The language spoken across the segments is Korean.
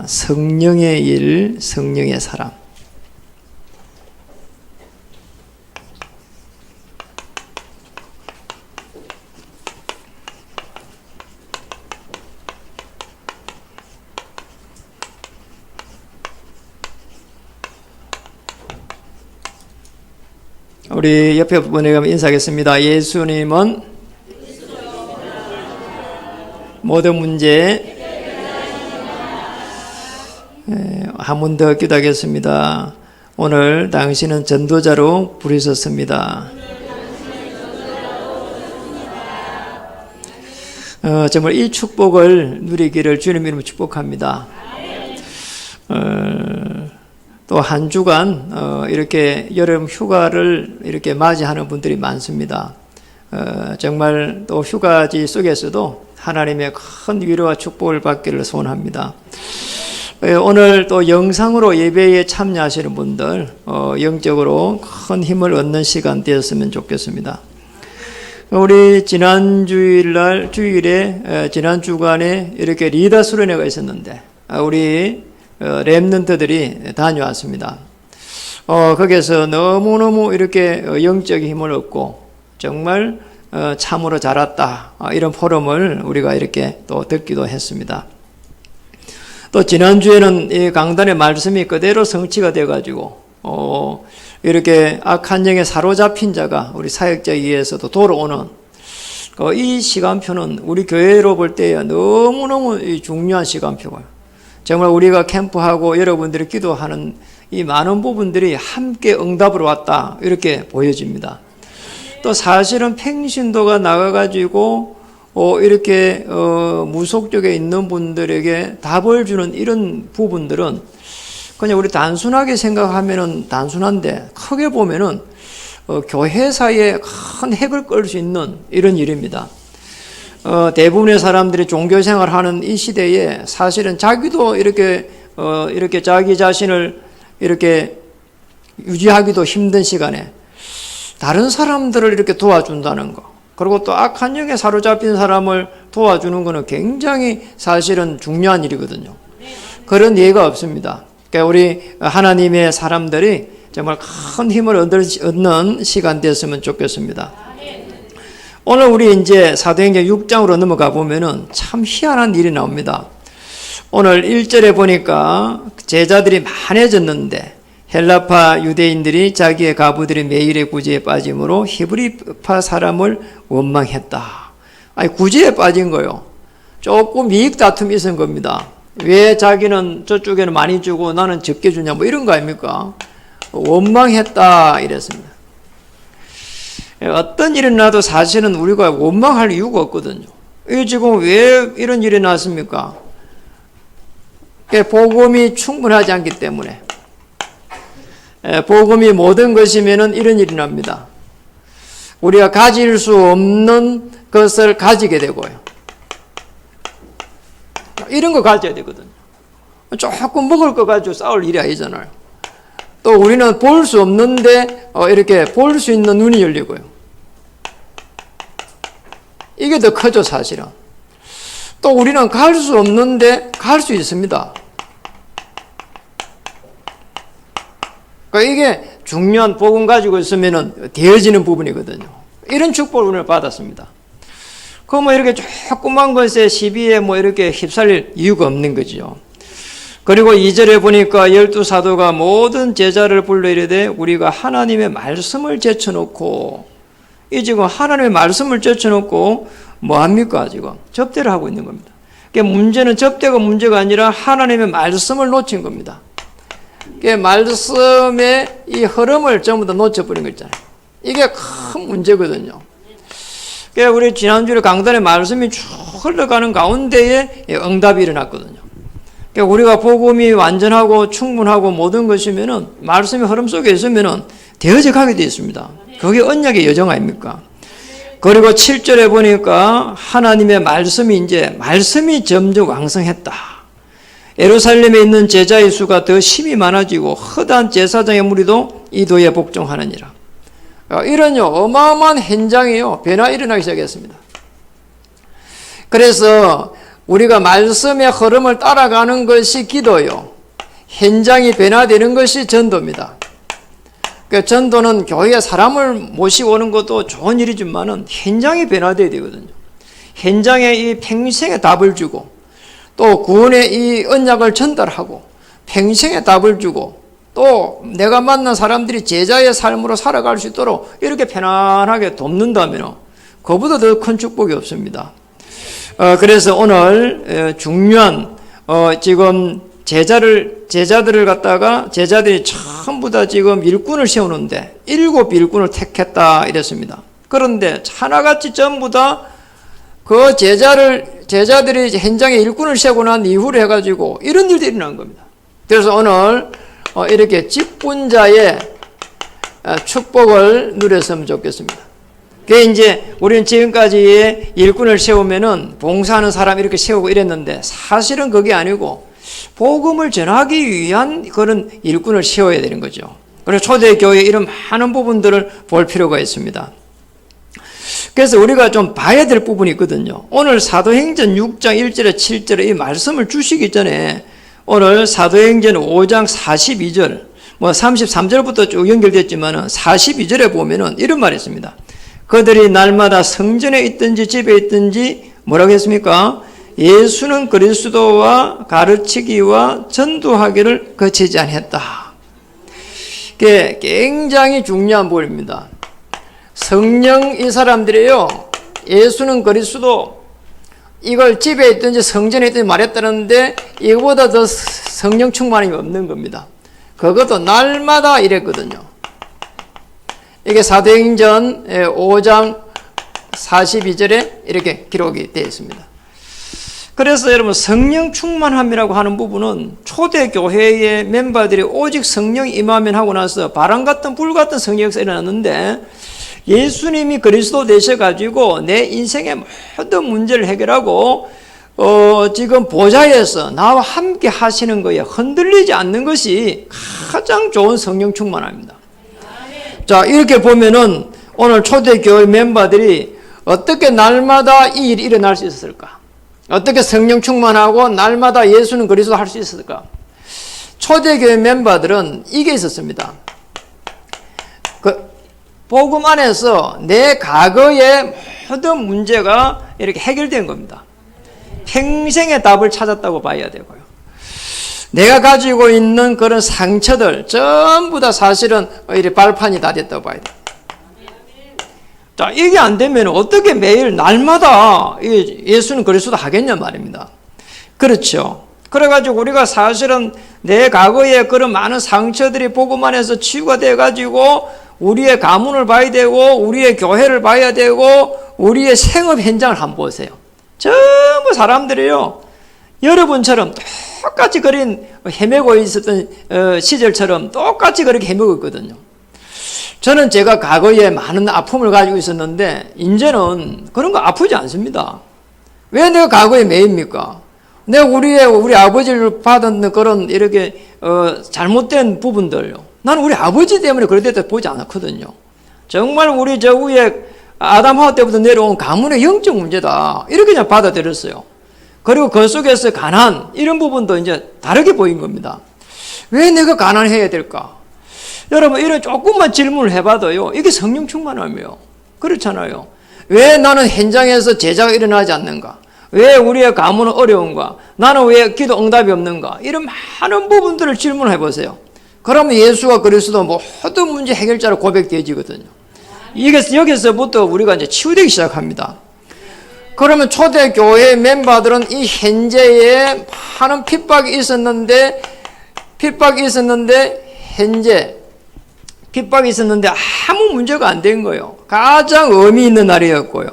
성령의 일, 성령의 사람. 우리 옆에 분에게 인사하겠습니다. 예수님은 모든 문제 한 번 더 기도하겠습니다. 오늘 당신은 전도자로 부르셨습니다. 정말 이 축복을 누리기를 주님 이름으로 축복합니다. 또 한 주간 이렇게 여름 휴가를 이렇게 맞이하는 분들이 많습니다. 정말 또 휴가지 속에서도 하나님의 큰 위로와 축복을 받기를 소원합니다. 오늘 또 영상으로 예배에 참여하시는 분들 영적으로 큰 힘을 얻는 시간 되었으면 좋겠습니다. 우리 지난 주일에 지난 주간에 이렇게 리더 수련회가 있었는데 우리 렘넌트들이 다녀왔습니다. 거기에서 너무너무 이렇게 영적인 힘을 얻고 정말 참으로 잘 왔다 이런 포럼을 우리가 이렇게 또 듣기도 했습니다. 또 지난주에는 이 강단의 말씀이 그대로 성취가 돼가지고 이렇게 악한 영에 사로잡힌 자가 우리 사역자에 의해서도 돌아오는 이 시간표는 우리 교회로 볼 때 너무너무 중요한 시간표고요. 정말 우리가 캠프하고 여러분들이 기도하는 이 많은 부분들이 함께 응답으로 왔다 이렇게 보여집니다. 또 사실은 평신도가 나가가지고 이렇게 무속적에 있는 분들에게 답을 주는 이런 부분들은 그냥 우리 단순하게 생각하면은 단순한데 크게 보면은 교회 사이에 큰 핵을 끌 수 있는 이런 일입니다. 대부분의 사람들이 종교생활을 하는 이 시대에 사실은 자기도 이렇게 자기 자신을 이렇게 유지하기도 힘든 시간에 다른 사람들을 이렇게 도와준다는 거, 그리고 또 악한 영에 사로잡힌 사람을 도와주는 것은 굉장히 사실은 중요한 일이거든요. 그런 예가 없습니다. 그러니까 우리 하나님의 사람들이 정말 큰 힘을 얻는 시간 됐으면 좋겠습니다. 오늘 우리 이제 사도행전 6장으로 넘어가 보면은 참 희한한 일이 나옵니다. 오늘 1절에 보니까 제자들이 많아졌는데 헬라파 유대인들이 자기의 가부들이 매일의 구제에 빠짐으로 히브리파 사람을 원망했다. 아니 구제에 빠진 거요. 조금 이익 다툼이 있은 겁니다. 왜 자기는 저쪽에는 많이 주고 나는 적게 주냐 뭐 이런 거 아닙니까? 원망했다 이랬습니다. 어떤 일이 나도 사실은 우리가 원망할 이유가 없거든요. 이 지금 왜 이런 일이 났습니까? 복음이 충분하지 않기 때문에. 복음이 모든 것이면은 이런 일이 납니다. 우리가 가질 수 없는 것을 가지게 되고요. 이런 거 가져야 되거든요. 조금 먹을 거 가지고 싸울 일이 아니잖아요. 또 우리는 볼 수 없는데 이렇게 볼 수 있는 눈이 열리고요. 이게 더 크죠 사실은. 또 우리는 갈 수 없는데 갈 수 있습니다. 그러니까 이게 중요한 복음 가지고 있으면 되어지는 부분이거든요. 이런 축복을 오늘 받았습니다. 그럼 이렇게 조그만 것에 시비에 이렇게 휩쓸릴 이유가 없는 거죠. 그리고 2절에 보니까 12사도가 모든 제자를 불러 이르되 우리가 하나님의 말씀을 제쳐놓고, 이 지금 하나님의 말씀을 제쳐놓고 뭐합니까? 지금 접대를 하고 있는 겁니다. 그러니까 문제는 접대가 문제가 아니라 하나님의 말씀을 놓친 겁니다. 그러니까 말씀의 이 흐름을 전부 다 놓쳐버린 거 있잖아요. 이게 큰 문제거든요. 그러니까 우리 지난주에 강단의 말씀이 쭉 흘러가는 가운데에 응답이 일어났거든요. 그러니까 우리가 복음이 완전하고 충분하고 모든 것이면은 말씀의 흐름 속에 있으면은 되어져 가게 되어 있습니다. 그게 언약의 여정 아닙니까? 그리고 7절에 보니까 하나님의 말씀이 점점 왕성했다. 예루살렘에 있는 제자의 수가 더 심히 많아지고 허다한 제사장의 무리도 이 도에 복종하느니라. 이런 어마어마한 현장이요 변화 일어나기 시작했습니다. 그래서 우리가 말씀의 흐름을 따라가는 것이 기도요. 현장이 변화되는 것이 전도입니다. 그러니까 전도는 교회에 사람을 모시고 오는 것도 좋은 일이지만은 현장이 변화되어야 되거든요. 현장에 이 평생의 답을 주고 또 구원의 이 언약을 전달하고 평생의 답을 주고 또 내가 만난 사람들이 제자의 삶으로 살아갈 수 있도록 이렇게 편안하게 돕는다면 그보다 더 큰 축복이 없습니다. 그래서 오늘 중요한 지금 제자들을 갖다가 제자들이 전부 다 지금 일꾼을 세우는데 7 일꾼을 택했다 이랬습니다. 그런데 하나같이 전부 다 그 제자들이 현장에 일꾼을 세우고 난 이후로 해가지고 이런 일들이 일어난 겁니다. 그래서 오늘 이렇게 직분자의 축복을 누렸으면 좋겠습니다. 그게 이제 우리는 지금까지 일꾼을 세우면은 봉사하는 사람 이렇게 세우고 이랬는데 사실은 그게 아니고 복음을 전하기 위한 그런 일꾼을 세워야 되는 거죠. 그래서 초대교회 이런 많은 부분들을 볼 필요가 있습니다. 그래서 우리가 좀 봐야 될 부분이 있거든요. 오늘 사도행전 6장 1절에 7절에 이 말씀을 주시기 전에 오늘 사도행전 5장 42절, 33절부터 쭉 연결됐지만은 42절에 보면은 이런 말이 있습니다. 그들이 날마다 성전에 있든지 집에 있든지 뭐라고 했습니까? 예수는 그리스도와 가르치기와 전도하기를 거치지 않았다. 이게 굉장히 중요한 부분입니다. 성령 이 사람들이요, 예수는 그리스도 이걸 집에 있든지 성전에 있든지 말했다는데 이거보다 더 성령 충만함이 없는 겁니다. 그것도 날마다 이랬거든요. 이게 사도행전 5장 42절에 이렇게 기록이 되어 있습니다. 그래서 여러분 성령 충만함이라고 하는 부분은 초대교회의 멤버들이 오직 성령이 임하면 하고 나서 바람 같은 불 같은 성령 역사가 일어났는데 예수님이 그리스도 되셔가지고 내 인생의 모든 문제를 해결하고 지금 보좌에서 나와 함께 하시는 거에 흔들리지 않는 것이 가장 좋은 성령 충만함입니다. 자, 이렇게 보면은 오늘 초대교회 멤버들이 어떻게 날마다 이 일이 일어날 수 있었을까? 어떻게 성령 충만하고 날마다 예수는 그리스도 할 수 있었을까? 초대교회 멤버들은 이게 있었습니다. 복음 안에서 내 과거의 모든 문제가 이렇게 해결된 겁니다. 평생의 답을 찾았다고 봐야 되고요. 내가 가지고 있는 그런 상처들 전부 다 사실은 이렇게 발판이 다 됐다고 봐야 돼요. 자, 이게 안 되면 어떻게 매일 날마다 예수는 그리스도 하겠냐 말입니다. 그렇죠. 그래가지고 우리가 사실은 내 과거의 그런 많은 상처들이 복음 안에서 치유가 돼가지고 우리의 가문을 봐야 되고 우리의 교회를 봐야 되고 우리의 생업 현장을 한번 보세요. 전부 사람들이요, 여러분처럼 똑같이 헤매고 있었던 시절처럼 똑같이 그렇게 헤매고 있거든요. 저는 제가 과거에 많은 아픔을 가지고 있었는데 이제는 그런 거 아프지 않습니다. 왜 내가 과거에 매입니까? 내가 우리 아버지를 받은 그런 이렇게 잘못된 부분들요, 나는 우리 아버지 때문에 그랬다 보지 않았거든요. 정말 우리 저 위에 아담하와 때부터 내려온 가문의 영적 문제다 이렇게 그냥 받아들였어요. 그리고 그 속에서 가난 이런 부분도 이제 다르게 보인 겁니다. 왜 내가 가난해야 될까? 여러분 이런 조금만 질문을 해봐도요, 이게 성령 충만함이에요. 그렇잖아요. 왜 나는 현장에서 제자가 일어나지 않는가? 왜 우리의 가문은 어려운가? 나는 왜 기도 응답이 없는가? 이런 많은 부분들을 질문해 보세요. 그러면 예수가 그리스도 모든 문제 해결자로 고백되어지거든요. 여기서부터 우리가 이제 치유되기 시작합니다. 그러면 초대교회 멤버들은 이 현재에 많은 핍박이 있었는데 아무 문제가 안 된 거예요. 가장 의미 있는 날이었고요.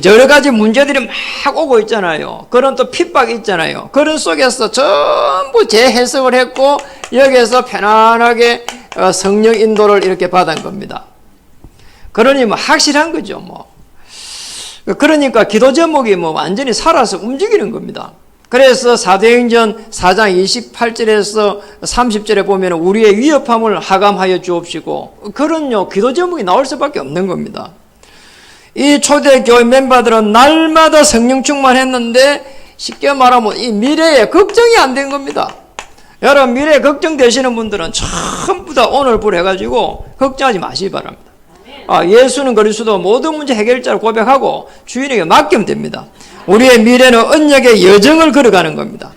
여러 가지 문제들이 막 오고 있잖아요. 그런 또 핍박이 있잖아요. 그런 속에서 전부 재해석을 했고 여기에서 편안하게 성령 인도를 이렇게 받은 겁니다. 그러니 확실한 거죠. 그러니까 기도 제목이 완전히 살아서 움직이는 겁니다. 그래서 사도행전 4장 28절에서 30절에 보면 우리의 위협함을 하감하여 주옵시고 그런 기도 제목이 나올 수밖에 없는 겁니다. 이 초대교회 멤버들은 날마다 성령 충만했는데 쉽게 말하면 이 미래에 걱정이 안 된 겁니다. 여러분, 미래에 걱정되시는 분들은 전부 다 오늘부로 해가지고 걱정하지 마시기 바랍니다. 예수는 그리스도 모든 문제 해결자를 고백하고 주인에게 맡기면 됩니다. 우리의 미래는 언약의 여정을 걸어가는 겁니다.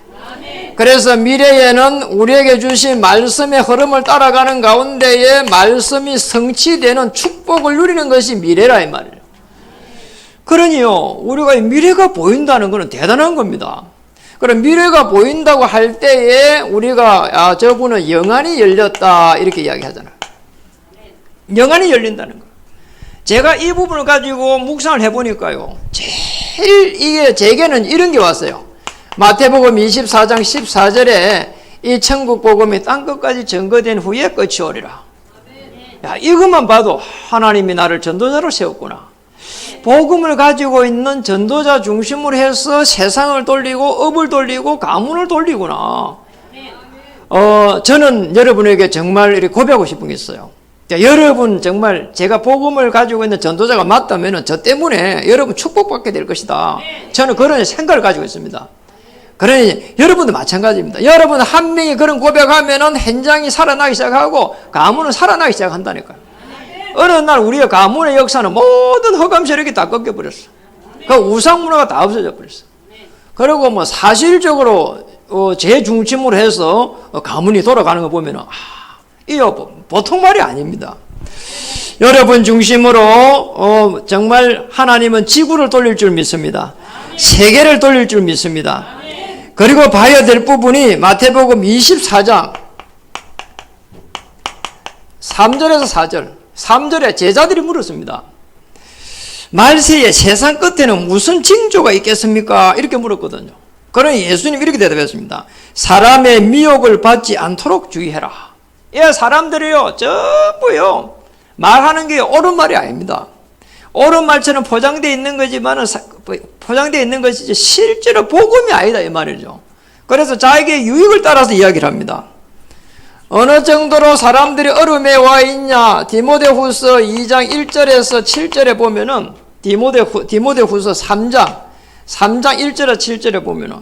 그래서 미래에는 우리에게 주신 말씀의 흐름을 따라가는 가운데에 말씀이 성취되는 축복을 누리는 것이 미래라 이 말이에요. 그러니요, 우리가 미래가 보인다는 것은 대단한 겁니다. 그럼 미래가 보인다고 할 때에 우리가 저분은 영안이 열렸다 이렇게 이야기하잖아요. 영안이 열린다는 거. 제가 이 부분을 가지고 묵상을 해보니까요, 제일 이게 제게는 이런 게 왔어요. 마태복음 24장 14절에 이 천국 복음이 땅끝까지 전거된 후에 끝이 오리라. 야, 이것만 봐도 하나님이 나를 전도자로 세웠구나. 복음을 가지고 있는 전도자 중심으로 해서 세상을 돌리고 업을 돌리고 가문을 돌리구나. 저는 여러분에게 정말 이렇게 고백하고 싶은 게 있어요. 여러분 정말 제가 복음을 가지고 있는 전도자가 맞다면 저 때문에 여러분 축복받게 될 것이다. 저는 그런 생각을 가지고 있습니다. 그러니 여러분도 마찬가지입니다. 여러분 한 명이 그런 고백하면은 현장이 살아나기 시작하고 가문은 살아나기 시작한다니까요. 어느 날 우리의 가문의 역사는 모든 허감 세력이 다 꺾여버렸어. 그 우상 문화가 다 없어져 버렸어. 그리고 뭐 사실적으로 제 중심으로 해서 가문이 돌아가는 거 보면은 이거 보통 말이 아닙니다. 여러분 중심으로 정말 하나님은 지구를 돌릴 줄 믿습니다. 세계를 돌릴 줄 믿습니다. 그리고 봐야 될 부분이 마태복음 24장 3절에서 4절. 3절에 제자들이 물었습니다. 말세에 세상 끝에는 무슨 징조가 있겠습니까? 이렇게 물었거든요. 그러니 예수님 이렇게 대답했습니다. 사람의 미혹을 받지 않도록 주의해라. 사람들이요, 전부요, 말하는 게 옳은 말이 아닙니다. 옳은 말처럼 포장되어 있는 거지만은, 포장되어 있는 것이지 실제로 복음이 아니다, 이 말이죠. 그래서 자기의 유익을 따라서 이야기를 합니다. 어느 정도로 사람들이 어려움에 와 있냐? 디모데후서 2장 1절에서 7절에 보면은, 디모데후서 3장 1절에서 7절에 보면은,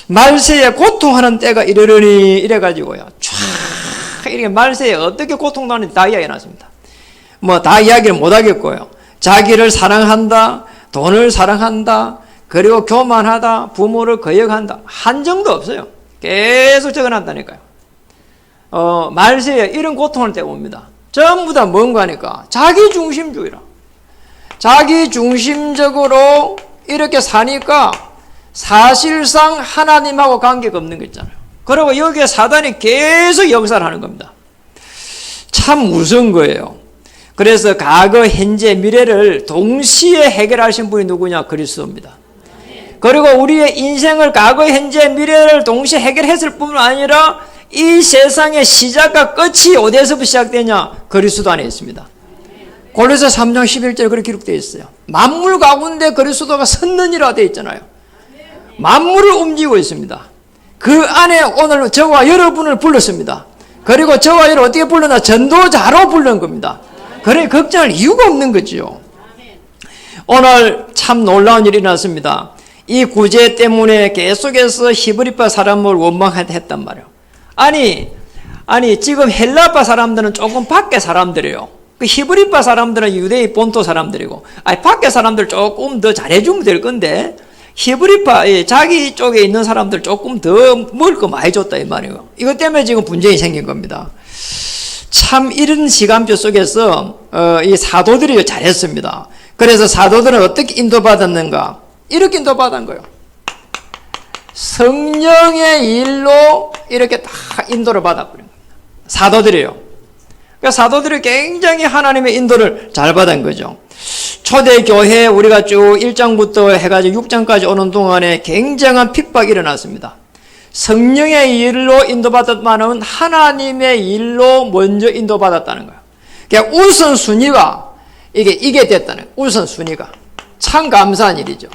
말세에 고통하는 때가 이르르니, 이래가지고요. 이렇게 말세에 어떻게 고통당하는지 다 이야기 해놨습니다. 뭐 다 이야기를 못 하겠고요. 자기를 사랑한다, 돈을 사랑한다, 그리고 교만하다, 부모를 거역한다. 한정도 없어요. 계속 적어놨다니까요. 말세에 이런 고통을 때봅니다. 전부 다 뭔가 하니까 자기중심주의라. 자기중심적으로 이렇게 사니까 사실상 하나님하고 관계가 없는 거 있잖아요. 그리고 여기에 사단이 계속 역사를 하는 겁니다. 참 무서운 거예요. 그래서 과거, 현재, 미래를 동시에 해결하신 분이 누구냐? 그리스도입니다. 그리고 우리의 인생을 과거, 현재, 미래를 동시에 해결했을 뿐만 아니라 이 세상의 시작과 끝이 어디에서부터 시작되냐? 그리스도 안에 있습니다. 골로새 3장 11절에 그렇게 기록되어 있어요. 만물 가운데 그리스도가 섰느니라 되어 있잖아요. 만물을 움직이고 있습니다. 그 안에 오늘 저와 여러분을 불렀습니다. 그리고 저와 여러분 어떻게 불렀나? 전도자로 부른 겁니다. 그래 걱정할 이유가 없는 거지요. 오늘 참 놀라운 일이 났습니다. 이 구제 때문에 계속해서 히브리파 사람을 원망했단 말이에요. 아니 지금 헬라파 사람들은 조금 밖에 사람들이에요. 그 히브리파 사람들은 유대의 본토 사람들이고, 밖에 사람들 조금 더 잘해주면 될 건데, 히브리파 자기 쪽에 있는 사람들 조금 더 먹을 거 많이 줬다 이 말이에요. 이것 때문에 지금 분쟁이 생긴 겁니다. 참 이런 시간표 속에서 이 사도들이 잘했습니다. 그래서 사도들은 어떻게 인도받았는가? 이렇게 인도받은 거예요. 성령의 일로 이렇게 다 인도를 받아버린 겁니다. 사도들이에요. 그러니까 사도들이 굉장히 하나님의 인도를 잘 받은 거죠. 초대교회 우리가 쭉 1장부터 해가지고 6장까지 오는 동안에 굉장한 핍박이 일어났습니다. 성령의 일로 인도받았다는 하나님의 일로 먼저 인도받았다는 거예요. 그러니까 우선순위가 이게 됐다는 거예요. 우선순위가. 참 감사한 일이죠.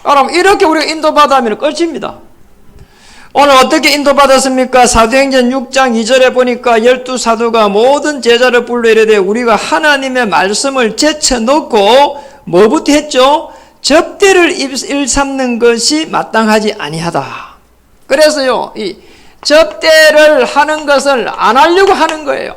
그럼 이렇게 우리가 인도받으면 끝입니다. 오늘 어떻게 인도받았습니까? 사도행전 6장 2절에 보니까 12사도가 모든 제자를 불러 이르되 우리가 하나님의 말씀을 제쳐놓고 뭐부터 했죠? 접대를 일삼는 것이 마땅하지 아니하다. 그래서요, 이 접대를 하는 것을 안 하려고 하는 거예요.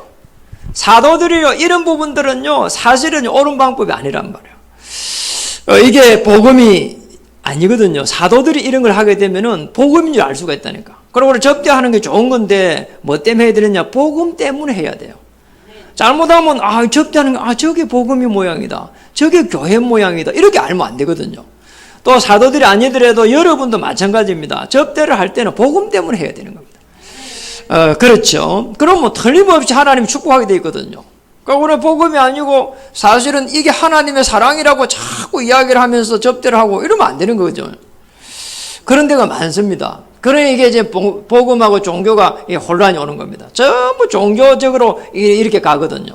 사도들이요, 이런 부분들은요, 사실은 옳은 방법이 아니란 말이에요. 이게 복음이 아니거든요. 사도들이 이런 걸 하게 되면은 복음인 줄 알 수가 있다니까. 그리고 접대하는 게 좋은 건데, 뭐 때문에 해야 되느냐? 복음 때문에 해야 돼요. 잘못하면, 접대하는 거, 저게 복음이 모양이다. 저게 교회 모양이다. 이렇게 알면 안 되거든요. 또 사도들이 아니더라도 여러분도 마찬가지입니다. 접대를 할 때는 복음 때문에 해야 되는 겁니다. 그렇죠. 그럼 뭐 틀림없이 하나님 축복하게 돼 있거든요. 그러니까 우리는 복음이 아니고 사실은 이게 하나님의 사랑이라고 자꾸 이야기를 하면서 접대를 하고 이러면 안 되는 거죠. 그런 데가 많습니다. 그러니 이게 이제 복음하고 종교가 혼란이 오는 겁니다. 전부 종교적으로 이렇게 가거든요.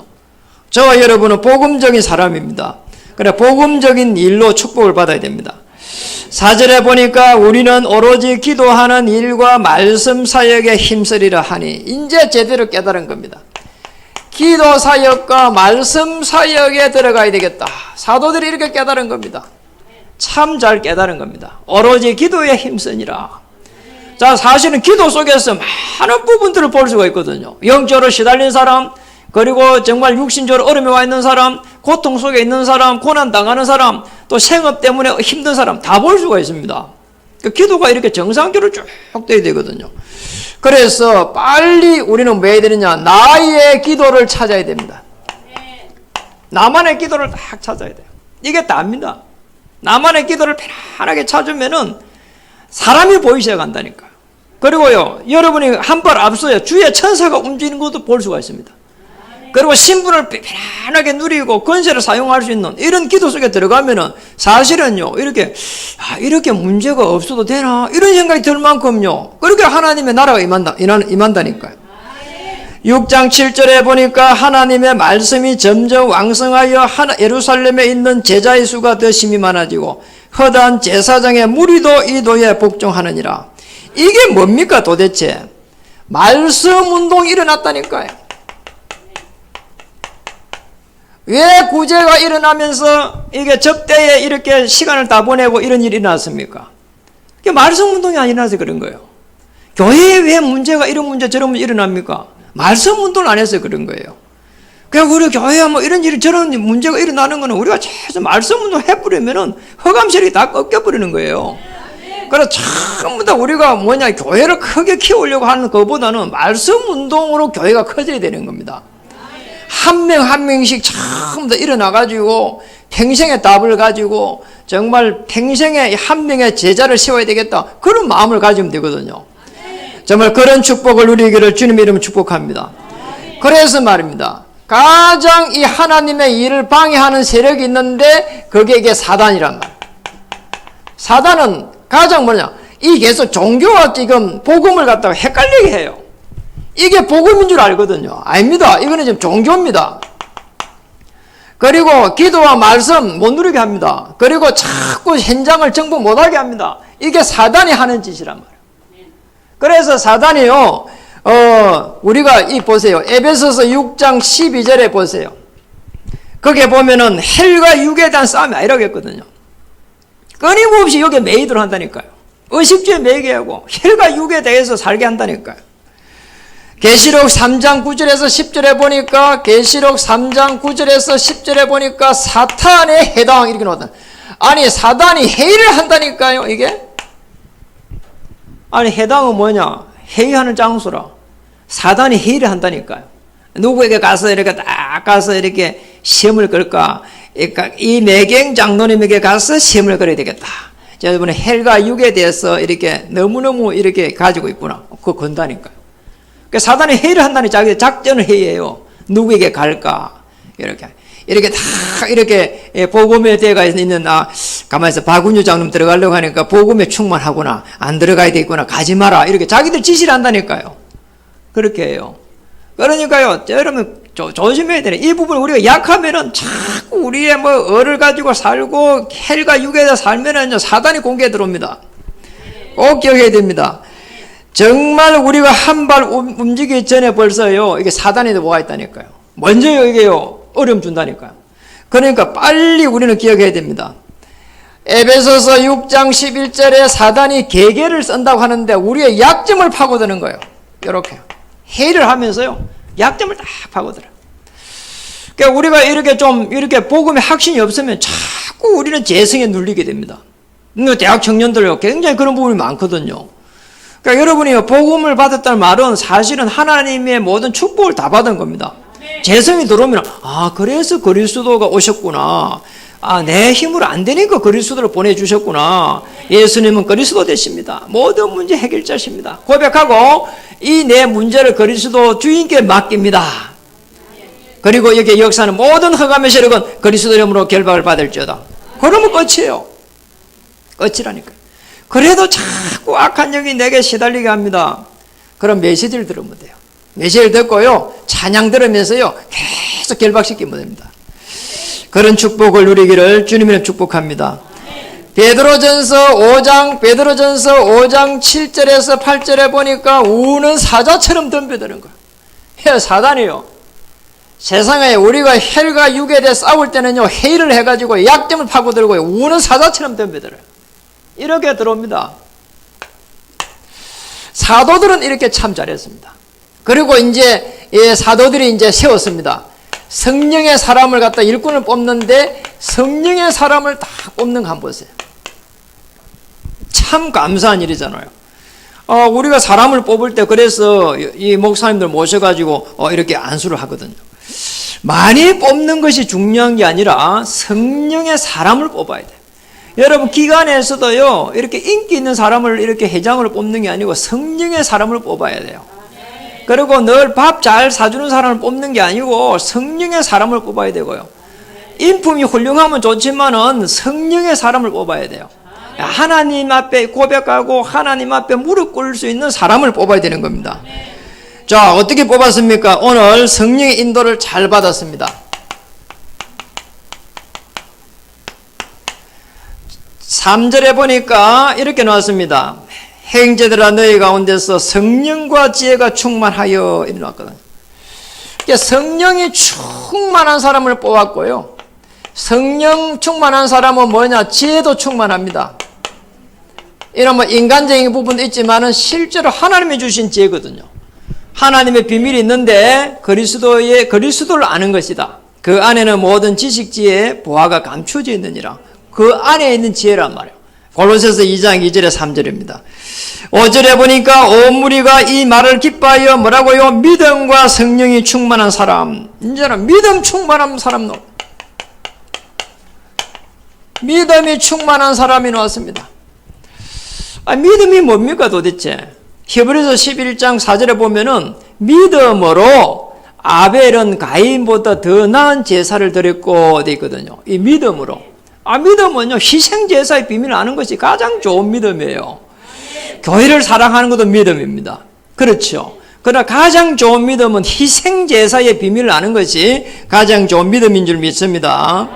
저와 여러분은 복음적인 사람입니다. 그래, 복음적인 일로 축복을 받아야 됩니다. 4절에 보니까 우리는 오로지 기도하는 일과 말씀 사역에 힘쓰리라 하니, 이제 제대로 깨달은 겁니다. 기도 사역과 말씀 사역에 들어가야 되겠다. 사도들이 이렇게 깨달은 겁니다. 참 잘 깨달은 겁니다. 오로지 기도에 힘쓰니라. 자, 사실은 기도 속에서 많은 부분들을 볼 수가 있거든요. 영적으로 시달린 사람, 그리고 정말 육신적으로 어려움에 와 있는 사람, 고통 속에 있는 사람, 고난 당하는 사람, 또 생업 때문에 힘든 사람 다 볼 수가 있습니다. 그 기도가 이렇게 정상적으로 쭉 돼야 되거든요. 그래서 빨리 우리는 뭐 해야 되느냐? 나의 기도를 찾아야 됩니다. 나만의 기도를 딱 찾아야 돼요. 이게 답니다. 나만의 기도를 편안하게 찾으면은 사람이 보이기 시작한다니까요. 그리고요, 여러분이 한 발 앞서요, 주의 천사가 움직이는 것도 볼 수가 있습니다. 그리고 신분을 편안하게 누리고 권세를 사용할 수 있는 이런 기도 속에 들어가면은 사실은요, 이렇게 문제가 없어도 되나? 이런 생각이 들 만큼요, 그렇게 하나님의 나라가 임한다니까요. 6장 7절에 보니까 하나님의 말씀이 점점 왕성하여 예루살렘에 있는 제자의 수가 더 심히 많아지고 허다한 제사장의 무리도 이 도에 복종하느니라. 이게 뭡니까 도대체? 말씀 운동이 일어났다니까요. 왜 구제가 일어나면서 이게 접대에 이렇게 시간을 다 보내고 이런 일이 일어났습니까? 그게 말씀 운동이 안 일어나서 그런 거예요. 교회에 왜 문제가 이런 문제 저런 문제 일어납니까? 말씀 운동을 안 해서 그런 거예요. 그냥 우리 교회에 뭐 이런 일이 저런 문제가 일어나는 거는 우리가 계속 말씀 운동 해버리면은 허감실이 다 꺾여버리는 거예요. 그래서 전부 다 우리가 교회를 크게 키우려고 하는 것보다는 말씀 운동으로 교회가 커져야 되는 겁니다. 한 명 한 명씩 전부 다 일어나가지고 평생의 답을 가지고 정말 평생에 한 명의 제자를 세워야 되겠다. 그런 마음을 가지면 되거든요. 정말 그런 축복을 누리기를 주님의 이름으로 축복합니다. 그래서 말입니다. 가장 이 하나님의 일을 방해하는 세력이 있는데 그게 이게 사단이란 말이에요. 사단은 가장 이 계속 종교와 지금 복음을 갖다가 헷갈리게 해요. 이게 복음인 줄 알거든요. 아닙니다. 이거는 지금 종교입니다. 그리고 기도와 말씀 못 누리게 합니다. 그리고 자꾸 현장을 정복 못하게 합니다. 이게 사단이 하는 짓이란 말이에요. 그래서 사단이요, 우리가 보세요. 에베소서 6장 12절에 보세요. 거기에 보면은 헬과 육에 대한 싸움이 아니라고 했거든요. 끊임없이 여기에 매이도록 한다니까요. 의식주에 매이게 하고 헬과 육에 대해서 살게 한다니까요. 계시록 3장 9절에서 10절에 보니까 계시록 3장 9절에서 10절에 보니까 사탄의 해당 이렇게 나왔다. 아니 사단이 회의를 한다니까요. 이게 아니 해당은 뭐냐? 회의하는 장소라. 사단이 회의를 한다니까요. 누구에게 가서 이렇게 딱 가서 이렇게 시험을 걸까? 그러니까 이 매경 장로님에게 가서 시험을 걸어야 되겠다. 여러분은 헬과 육에 대해서 이렇게 너무너무 이렇게 가지고 있구나. 그거 건다니까요. 그러니까 사단이 회의를 한다니 자기 작전을 회의해요. 누구에게 갈까? 이렇게 다 이렇게 복음에 대가 있는 가만히 있어 박은유 장로님 들어가려고 하니까 복음에 충만하구나. 안 들어가야 되겠구나. 가지 마라. 이렇게 자기들 지시를 한다니까요. 그렇게 해요. 그러니까요. 여러분 조심해야 되네. 이 부분 우리가 약하면은 자꾸 우리의 을을 가지고 살고 헬과 육에다 살면은 사단이 공개에 들어옵니다. 꼭 기억해야 됩니다. 정말 우리가 한 발 움직이기 전에 벌써요, 이게 사단이 뭐가 있다니까요. 먼저 이게요, 어려움 준다니까요. 그러니까 빨리 우리는 기억해야 됩니다. 에베소서 6장 11절에 사단이 계계를 쓴다고 하는데 우리의 약점을 파고드는 거예요. 이렇게 회의를 하면서요, 약점을 딱 파고들어. 그러니까 우리가 이렇게 복음의 확신이 없으면 자꾸 우리는 재성에 눌리게 됩니다. 대학 청년들 굉장히 그런 부분이 많거든요. 그러니까 여러분이 복음을 받았다는 말은 사실은 하나님의 모든 축복을 다 받은 겁니다. 재성이 들어오면 그래서 그리스도가 오셨구나. 내 힘으로 안 되니까 그리스도를 보내주셨구나. 예수님은 그리스도 되십니다. 모든 문제 해결자십니다. 고백하고 이 내 문제를 그리스도 주인께 맡깁니다. 그리고 여기 역사는 모든 흑암의 세력은 그리스도 이름으로 결박을 받을지어다. 그러면 끝이에요. 끝이라니까. 그래도 자꾸 악한 영이 내게 시달리게 합니다. 그럼 메시지를 들으면 돼요. 메시지를 듣고요, 찬양 들으면서요, 계속 결박시키면 됩니다. 그런 축복을 누리기를 주님의 축복합니다. 베드로전서 5장 7절에서 8절에 보니까 우는 사자처럼 덤벼드는 거예요. 사단이요, 세상에 우리가 혈과 육에 대해 싸울 때는요, 회의를 해가지고 약점을 파고들고 우는 사자처럼 덤벼들어요. 이렇게 들어옵니다. 사도들은 이렇게 참 잘했습니다. 그리고 이제 사도들이 이제 세웠습니다. 성령의 사람을 갖다 일꾼을 뽑는데 성령의 사람을 다 뽑는 거 한번 보세요. 참 감사한 일이잖아요. 우리가 사람을 뽑을 때 그래서 이 목사님들 모셔가지고 이렇게 안수를 하거든요. 많이 뽑는 것이 중요한 게 아니라 성령의 사람을 뽑아야 돼요. 여러분, 기관에서도요, 이렇게 인기 있는 사람을 이렇게 회장으로 뽑는 게 아니고 성령의 사람을 뽑아야 돼요. 그리고 늘 밥 잘 사주는 사람을 뽑는 게 아니고 성령의 사람을 뽑아야 되고요. 인품이 훌륭하면 좋지만은 성령의 사람을 뽑아야 돼요. 하나님 앞에 고백하고 하나님 앞에 무릎 꿇을 수 있는 사람을 뽑아야 되는 겁니다. 자, 어떻게 뽑았습니까? 오늘 성령의 인도를 잘 받았습니다. 3절에 보니까 이렇게 나왔습니다. 행제들아 너희 가운데서 성령과 지혜가 충만하여 이렇게 나왔거든요. 그러니까 성령이 충만한 사람을 뽑았고요, 성령 충만한 사람은 뭐냐? 지혜도 충만합니다. 이러면 인간적인 부분도 있지만은 실제로 하나님이 주신 지혜거든요. 하나님의 비밀이 있는데 그리스도를 아는 것이다. 그 안에는 모든 지식, 지혜, 보화가 감추어져 있느니라. 그 안에 있는 지혜란 말이에요. 골로새서 2장 2절에 3절입니다. 5절에 보니까 온 무리가 이 말을 기뻐하여 뭐라고요? 믿음과 성령이 충만한 사람. 이제는 믿음 충만한 사람 믿음이 충만한 사람이 나왔습니다. 믿음이 뭡니까 도대체? 히브리서 11장 4절에 보면은 믿음으로 아벨은 가인보다 더 나은 제사를 드렸고 돼 있거든요. 이 믿음으로. 믿음은요, 희생 제사의 비밀을 아는 것이 가장 좋은 믿음이에요. 교회를 사랑하는 것도 믿음입니다. 그렇죠. 그러나 가장 좋은 믿음은 희생 제사의 비밀을 아는 것이 가장 좋은 믿음인 줄 믿습니다.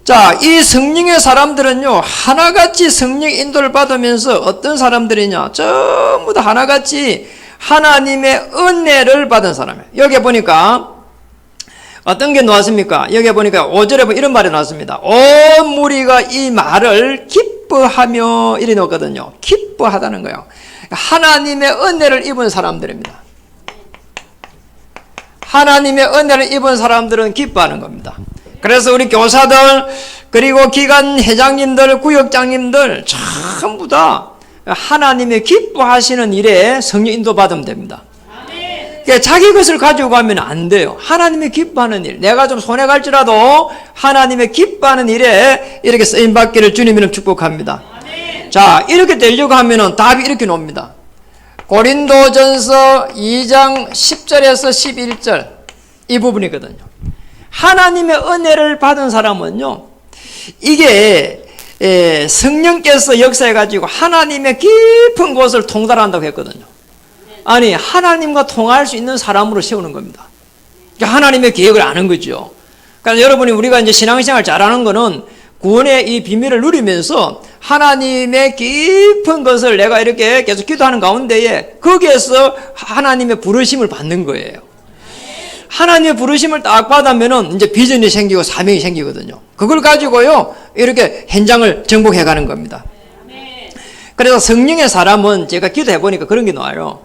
자, 이 성령의 사람들은요, 하나같이 성령 인도를 받으면서 어떤 사람들이냐? 전부 다 하나같이 하나님의 은혜를 받은 사람이에요. 여기 보니까 어떤 게 나왔습니까? 여기 보니까 5절에 이런 말이 나왔습니다. 온 무리가 이 말을 기뻐하며 이래 놓거든요. 기뻐하다는 거예요. 하나님의 은혜를 입은 사람들입니다. 하나님의 은혜를 입은 사람들은 기뻐하는 겁니다. 그래서 우리 교사들, 그리고 기관 회장님들, 구역장님들 전부 다 하나님의 기뻐하시는 일에 성령 인도 받으면 됩니다. 그러니까 자기 것을 가지고 가면 안 돼요. 하나님의 기뻐하는 일, 내가 좀 손해 갈지라도 하나님의 기뻐하는 일에 이렇게 쓰임 받기를 주님이름 축복합니다. 자, 이렇게 되려고 하면은 답이 이렇게 나옵니다. 고린도전서 2장 10절에서 11절 이 부분이거든요. 하나님의 은혜를 받은 사람은요, 이게 성령께서 역사해가지고 하나님의 깊은 곳을 통달한다고 했거든요. 아니, 하나님과 통할 수 있는 사람으로 세우는 겁니다. 그러니까 하나님의 계획을 아는 거죠. 그러니까 여러분이 우리가 이제 신앙생활 잘하는 거는 구원의 이 비밀을 누리면서 하나님의 깊은 것을 내가 이렇게 계속 기도하는 가운데에 거기에서 하나님의 부르심을 받는 거예요. 하나님의 부르심을 딱 받으면은 이제 비전이 생기고 사명이 생기거든요. 그걸 가지고요, 이렇게 현장을 정복해 가는 겁니다. 그래서 성령의 사람은 제가 기도해 보니까 그런 게 나와요.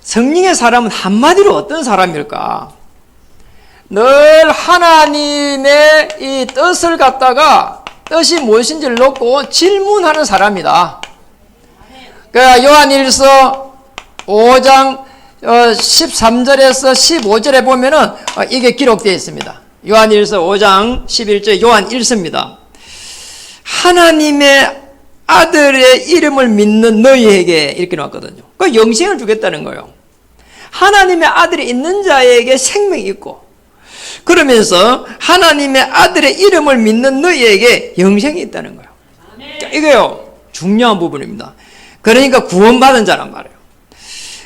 성령의 사람은 한마디로 어떤 사람일까? 늘 하나님의 이 뜻을 갖다가 뜻이 무엇인지를 놓고 질문하는 사람이다. 그러니까 요한일서 5장 13절에서 15절에 보면은 이게 기록되어 있습니다. 요한일서 5장 11절 요한 1서입니다. 하나님의 아들의 이름을 믿는 너희에게 이렇게 나왔거든요. 그 영생을 주겠다는 거예요. 하나님의 아들이 있는 자에게 생명이 있고, 그러면서 하나님의 아들의 이름을 믿는 너희에게 영생이 있다는 거예요. 이게요, 중요한 부분입니다. 그러니까 구원받은 자란 말이에요.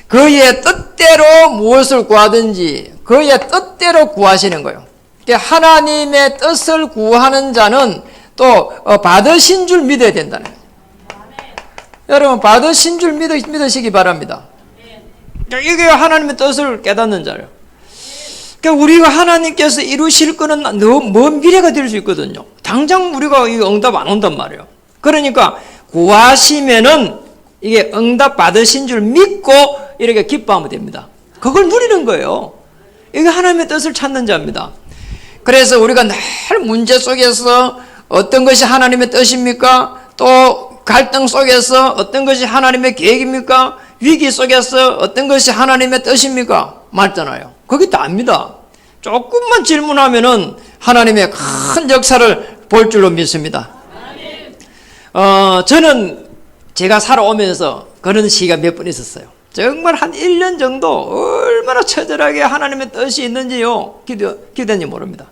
그의 뜻대로 무엇을 구하든지 그의 뜻대로 구하시는 거예요. 하나님의 뜻을 구하는 자는 또 받으신 줄 믿어야 된다는 거예요. 여러분, 받으신 줄 믿으시기 바랍니다. 이게 하나님의 뜻을 깨닫는 자예요. 그러니까 우리가 하나님께서 이루실 거는 너무 먼 미래가 될 수 있거든요. 당장 우리가 이 응답 안 온단 말이에요. 그러니까 구하시면은 이게 응답 받으신 줄 믿고 이렇게 기뻐하면 됩니다. 그걸 누리는 거예요. 이게 하나님의 뜻을 찾는 자입니다. 그래서 우리가 늘 문제 속에서 어떤 것이 하나님의 뜻입니까? 또 갈등 속에서 어떤 것이 하나님의 계획입니까? 위기 속에서 어떤 것이 하나님의 뜻입니까? 맞잖아요. 그게 다입니다. 조금만 질문하면은 하나님의 큰 역사를 볼 줄로 믿습니다. 저는 제가 살아오면서 그런 시기가 몇 번 있었어요. 정말 한 1년 정도 얼마나 처절하게 하나님의 뜻이 있는지요, 기도했는지 모릅니다.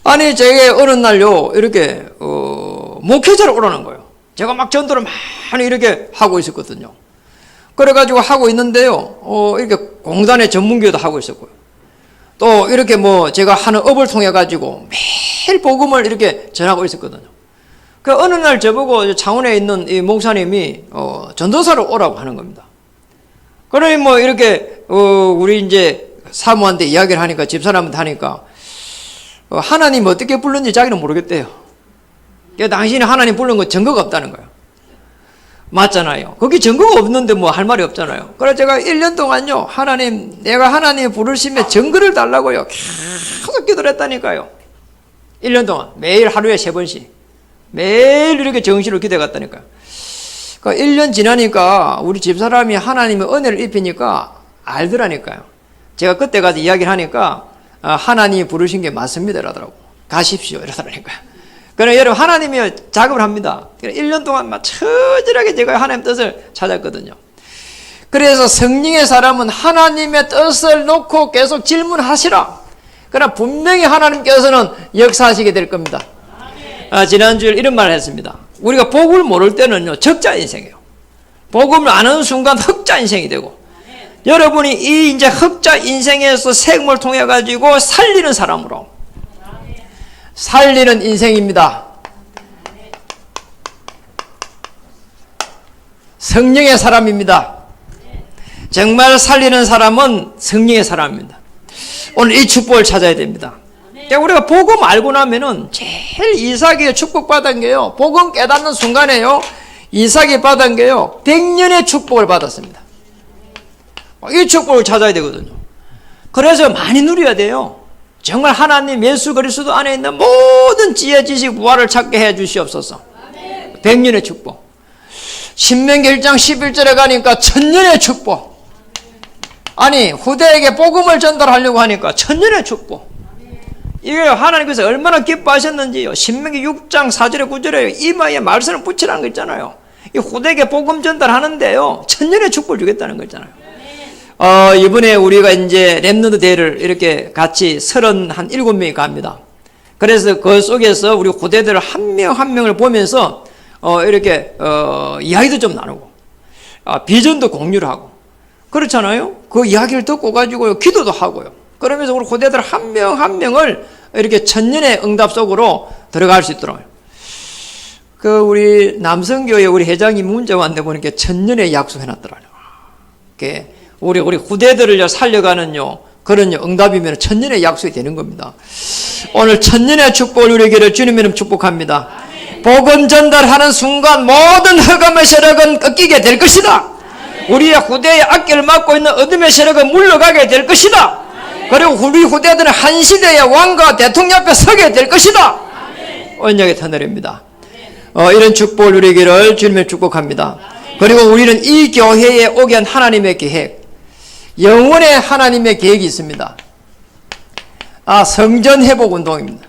아니, 제게 어느 날요, 이렇게, 목회자로 오라는 거예요. 제가 막 전도를 많이 이렇게 하고 있었거든요. 그래가지고 하고 있는데요, 이렇게 공단의 전문교도 하고 있었고요. 또 이렇게 제가 하는 업을 통해가지고 매일 복음을 이렇게 전하고 있었거든요. 그 어느 날 저보고 창원에 있는 이 목사님이, 전도사로 오라고 하는 겁니다. 그러니 이렇게, 우리 이제 사모한테 이야기를 하니까, 집사람한테 하니까, 하나님 어떻게 불렀는지 자기는 모르겠대요. 그러니까 당신이 하나님 부른 거 증거가 없다는 거예요. 맞잖아요. 거기 증거가 없는데 할 말이 없잖아요. 그래서 제가 1년 동안요, 내가 하나님 부르심에 증거를 달라고요, 계속 기도를 했다니까요. 1년 동안. 매일 하루에 3번씩. 매일 이렇게 정신으로 기도해 갔다니까요. 그러니까 1년 지나니까 우리 집사람이 하나님의 은혜를 입히니까 알더라니까요. 제가 그때 가서 이야기를 하니까, 하나님이 부르신 게 맞습니다, 이러더라고. 가십시오, 이러더라니까요. 그러나 여러분, 하나님이 작업을 합니다. 1년 동안 막 처절하게 제가 하나님의 뜻을 찾았거든요. 그래서 성령의 사람은 하나님의 뜻을 놓고 계속 질문하시라. 그러나 분명히 하나님께서는 역사하시게 될 겁니다. 지난주에 이런 말을 했습니다. 우리가 복을 모를 때는요, 적자 인생이에요. 복음을 아는 순간 흑자 인생이 되고, 여러분이 이 이제 흑자 인생에서 세금을 통해 가지고 살리는 사람으로, 살리는 인생입니다. 성령의 사람입니다. 정말 살리는 사람은 성령의 사람입니다. 오늘 이 축복을 찾아야 됩니다. 우리가 복음 알고 나면은 제일 이삭이 축복받은 게요, 복음 깨닫는 순간에요, 이삭이 받은 게요, 100년의 축복을 받았습니다. 이 축복을 찾아야 되거든요. 그래서 많이 누려야 돼요. 정말 하나님 예수 그리스도 안에 있는 모든 지혜, 지식, 부활을 찾게 해 주시옵소서. 100년의 축복. 신명기 1장 11절에 가니까 1000년의 축복. 아니, 후대에게 복음을 전달하려고 하니까 1000년의 축복. 이게 하나님께서 얼마나 기뻐하셨는지요. 신명기 6장 4절에 9절에 이마에 말씀을 붙이라는 거 있잖아요. 이 후대에게 복음 전달하는데요, 1000년의 축복을 주겠다는 거 있잖아요. 이번에 우리가 이제 렘넌트 대회를 이렇게 같이 37명이 갑니다. 그래서 그 속에서 우리 후대들 한 명 한 명을 보면서 이렇게 이야기도 좀 나누고, 비전도 공유를 하고, 그렇잖아요. 그 이야기를 듣고 가지고 기도도 하고요. 그러면서 우리 후대들 한 명 한 명을 이렇게 1000년의 응답 속으로 들어갈 수 있도록. 우리 남성교회 우리 회장이 문자 왔는데 보니까 1000년의 약속해놨더라고요. 우리 후대들을 살려가는요, 그런 응답이면 천년의 약속이 되는 겁니다. 오늘 천년의 축복을 누리기를 주님 이름 축복합니다. 복음 전달하는 순간 모든 흑암의 세력은 꺾이게 될 것이다. 우리의 후대의 앞길을 막고 있는 어둠의 세력은 물러가게 될 것이다. 그리고 우리 후대들은 한 시대의 왕과 대통령 앞에 서게 될 것이다. 언약의 터널입니다. 이런 축복을 누리기를 주님의 축복합니다. 그리고 우리는 이 교회에 오게 한 하나님의 계획, 영원의 하나님의 계획이 있습니다. 성전 회복 운동입니다.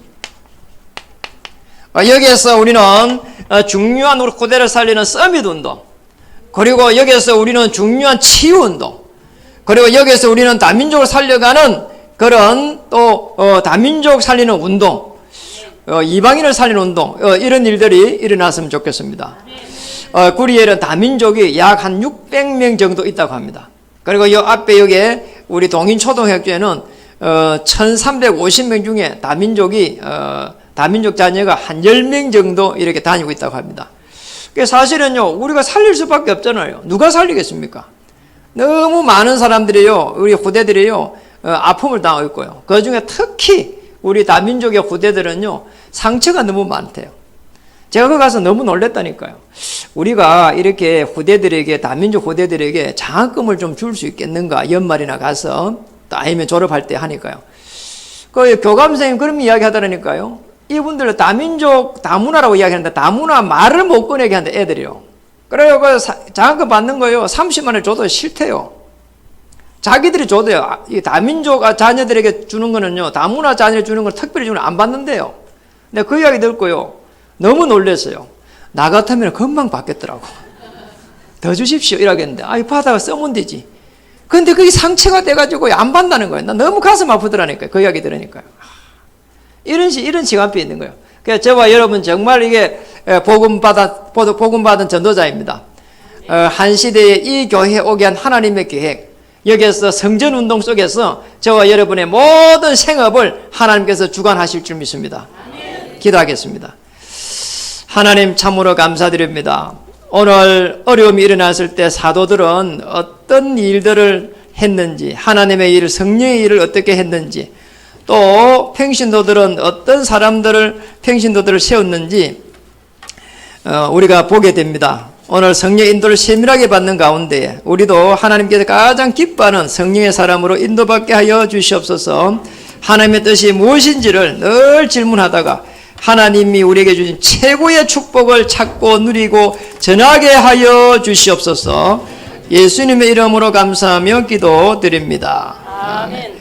여기에서 우리는 중요한 우리 후대를 살리는 서밋 운동, 그리고 여기에서 우리는 중요한 치유 운동, 그리고 여기에서 우리는 다민족을 살려가는 그런 또 다민족 살리는 운동, 이방인을 살리는 운동, 이런 일들이 일어났으면 좋겠습니다. 구리에는 다민족이 약 한 600명 정도 있다고 합니다. 그리고 이 앞에 여기에 우리 동인초등학교에는 1350명 중에 다민족 자녀가 한 10명 정도 이렇게 다니고 있다고 합니다. 사실은요, 우리가 살릴 수밖에 없잖아요. 누가 살리겠습니까? 너무 많은 사람들이요, 우리 후대들이요, 아픔을 당하고 있고요. 그 중에 특히 우리 다민족의 후대들은요, 상처가 너무 많대요. 제가 거기 가서 너무 놀랬다니까요. 우리가 이렇게 후대들에게, 다민족 후대들에게 장학금을 좀 줄 수 있겠는가, 연말이나 가서, 또 아니면 졸업할 때 하니까요. 그 교감선생님 그런 이야기 하더라니까요. 이분들 다민족, 다문화라고 이야기하는데, 다문화 말을 못 꺼내게 한다, 애들이요. 그래요. 그 장학금 받는 거요, 30만 원을 줘도 싫대요. 자기들이 줘도요. 이 다민족 자녀들에게 주는 거는요, 다문화 자녀에 주는 건 특별히 주는 안 받는데요. 근데 그 이야기 듣고요, 너무 놀랐어요. 나 같으면 금방 받겠더라고. 더 주십시오 이러겠는데, 받아가 쓰면 되지. 근데 그게 상처가 돼가지고 안 받는다는 거예요. 나 너무 가슴 아프더라니까요. 그 이야기 들으니까요. 이런 시간표에 있는 거예요. 그래서 저와 여러분 정말 이게 복음 받은 전도자입니다. 한 시대에 이 교회에 오게 한 하나님의 계획, 여기에서 성전 운동 속에서 저와 여러분의 모든 생업을 하나님께서 주관하실 줄 믿습니다. 기도하겠습니다. 하나님 참으로 감사드립니다. 오늘 어려움이 일어났을 때 사도들은 어떤 일들을 했는지, 하나님의 일, 성령의 일을 어떻게 했는지, 또 평신도들은 어떤 평신도들을 세웠는지 우리가 보게 됩니다. 오늘 성령 인도를 세밀하게 받는 가운데 우리도 하나님께서 가장 기뻐하는 성령의 사람으로 인도받게 하여 주시옵소서. 하나님의 뜻이 무엇인지를 늘 질문하다가 하나님이 우리에게 주신 최고의 축복을 찾고 누리고 전하게 하여 주시옵소서. 예수님의 이름으로 감사하며 기도드립니다. 아멘.